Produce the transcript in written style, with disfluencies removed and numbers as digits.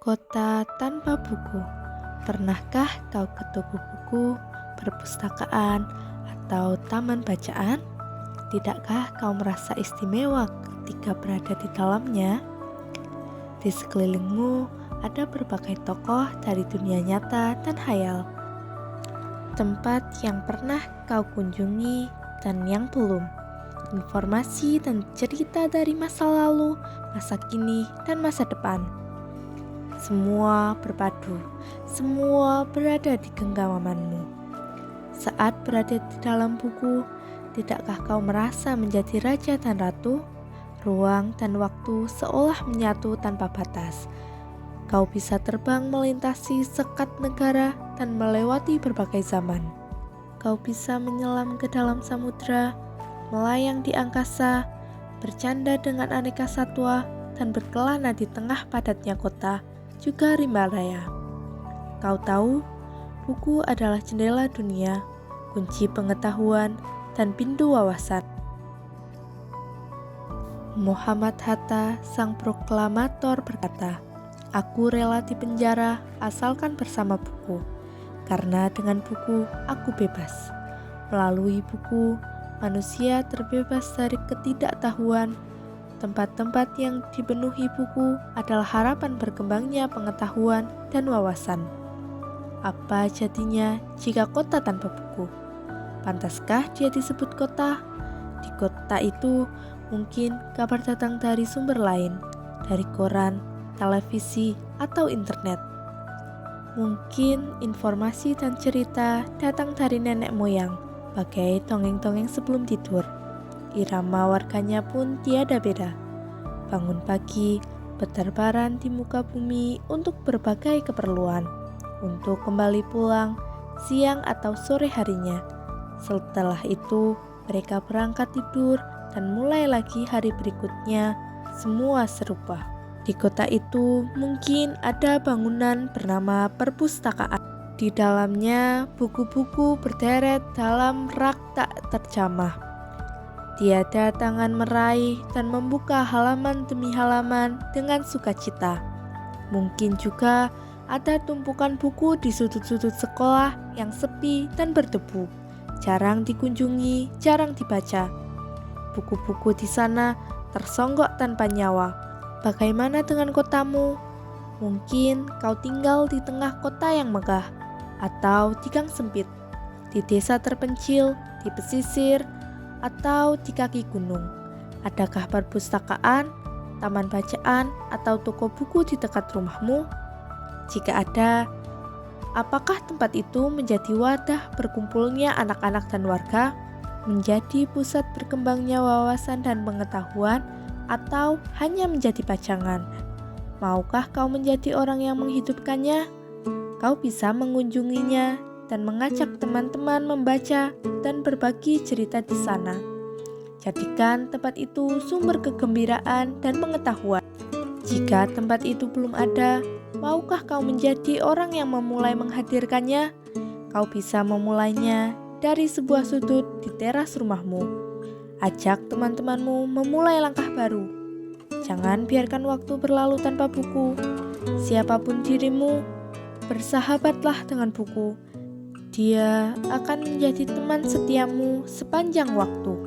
Kota tanpa buku. Pernahkah kau ke toko buku, perpustakaan, atau taman bacaan? Tidakkah kau merasa istimewa ketika berada di dalamnya? Di sekelilingmu ada berbagai tokoh dari dunia nyata dan hayal. Tempat yang pernah kau kunjungi dan yang belum. Informasi dan cerita dari masa lalu, masa kini, dan masa depan. Semua berpadu, semua berada di genggamanmu. Saat berada di dalam buku, tidakkah kau merasa menjadi raja dan ratu? Ruang dan waktu seolah menyatu tanpa batas. Kau bisa terbang melintasi sekat negara dan melewati berbagai zaman. Kau bisa menyelam ke dalam samudra, melayang di angkasa, bercanda dengan aneka satwa, dan berkelana di tengah padatnya kota, juga rimba raya. Kau tahu, buku adalah jendela dunia, kunci pengetahuan, dan pintu wawasan. Muhammad Hatta, sang proklamator, berkata, "Aku rela dipenjara asalkan bersama buku, karena dengan buku aku bebas. Melalui buku, manusia terbebas dari ketidaktahuan. Tempat-tempat yang dipenuhi buku adalah harapan berkembangnya pengetahuan dan wawasan." Apa jadinya jika kota tanpa buku? Pantaskah dia disebut kota? Di kota itu mungkin kabar datang dari sumber lain, dari koran, televisi, atau internet. Mungkin informasi dan cerita datang dari nenek moyang, bagai dongeng-dongeng sebelum tidur. Irama warganya pun tiada beda. Bangun pagi, berterbaran di muka bumi untuk berbagai keperluan, untuk kembali pulang siang atau sore harinya. Setelah itu, mereka berangkat tidur dan mulai lagi hari berikutnya, semua serupa. Di kota itu mungkin ada bangunan bernama perpustakaan. Di dalamnya buku-buku berderet dalam rak tak terjamah. Tiada tangan meraih dan membuka halaman demi halaman dengan sukacita. Mungkin juga ada tumpukan buku di sudut-sudut sekolah yang sepi dan berdebu, jarang dikunjungi, jarang dibaca. Buku-buku di sana tersonggok tanpa nyawa. Bagaimana dengan kotamu? Mungkin kau tinggal di tengah kota yang megah, atau di gang sempit, di desa terpencil, di pesisir, atau di kaki gunung. Adakah perpustakaan, taman bacaan, atau toko buku di dekat rumahmu? Jika ada, apakah tempat itu menjadi wadah berkumpulnya anak-anak dan warga, menjadi pusat berkembangnya wawasan dan pengetahuan, atau hanya menjadi pajangan? Maukah kau menjadi orang yang menghidupkannya? Kau bisa mengunjunginya dan mengajak teman-teman membaca dan berbagi cerita di sana. Jadikan tempat itu sumber kegembiraan dan pengetahuan. Jika tempat itu belum ada, maukah kau menjadi orang yang memulai menghadirkannya? Kau bisa memulainya dari sebuah sudut di teras rumahmu. Ajak teman-temanmu memulai langkah baru. Jangan biarkan waktu berlalu tanpa buku. Siapapun dirimu, bersahabatlah dengan buku. Dia akan menjadi teman setiamu sepanjang waktu.